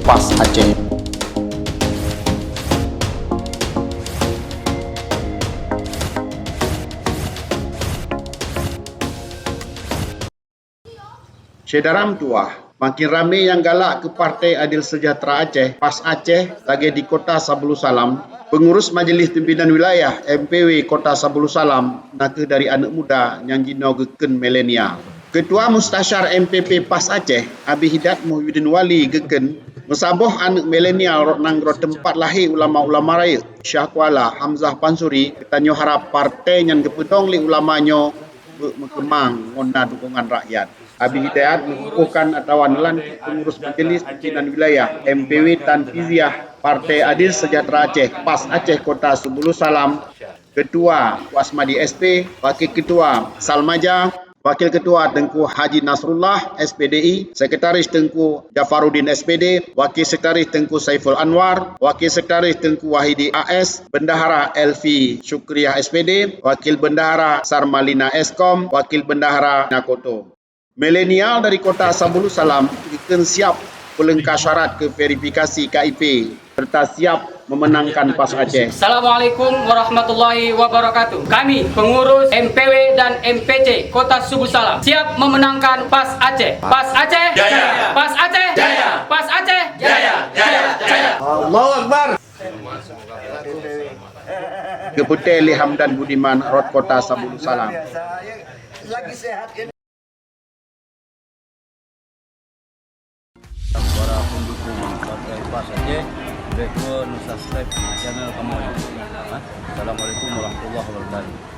PAS Aceh. Syederam tuah, makin ramai yang galak ke Partai Adil Sejahtera Aceh, PAS Aceh, lagi di Kota Sabulu Salam. Pengurus Majlis Pimpinan Wilayah MPW Kota Sabulu Salam, nak dari anak muda yang jino geken milenial. Ketua Mustasyar MPP PAS Aceh, Abi Hidat Muhyiddin Wali geken, mesaboh anak milenial nang tempat lahir ulama-ulama raya, Syah Kuala Hamzah Pansuri, ketanyo harap partai yang gepedong li ulamanya berkembang ngona dukungan rakyat. Abi Hidayat mengukuhkan atau anelan pengurus Majlis Pimpinan Wilayah MPW Tan Fiziah Partai Adil Sejahtera Aceh PAS Aceh Kota Sabulu Salam, Ketua Wasmadi SP, Wakil Ketua Salmaja, Wakil Ketua Tengku Haji Nasrullah SPDI, Sekretaris Tengku Jafaruddin SPD, Wakil Sekretaris Tengku Saiful Anwar, Wakil Sekretaris Tengku Wahidi AS, Bendahara Elfi Syukriah SPD, Wakil Bendahara Sarmalina Eskom, Wakil Bendahara Nakoto. Milenial dari Kota Sabulu Salam akan siap melengkapi syarat ke verifikasi KIP serta siap memenangkan PAS Aceh. Assalamualaikum warahmatullahi wabarakatuh. Kami pengurus MPW dan MPC Kota Sabulu Salam siap memenangkan PAS Aceh. PAS Aceh jaya. PAS Aceh jaya. PAS Aceh jaya. Jaya. Jaya. Allahu Akbar. Keputai Ali Hamdan Budiman Rot Kota Sabulu Salam. Lagi sehat ini. Para pendukung Partai PAS Aceh, subscribe channel kami. Assalamualaikum warahmatullahi wabarakatuh.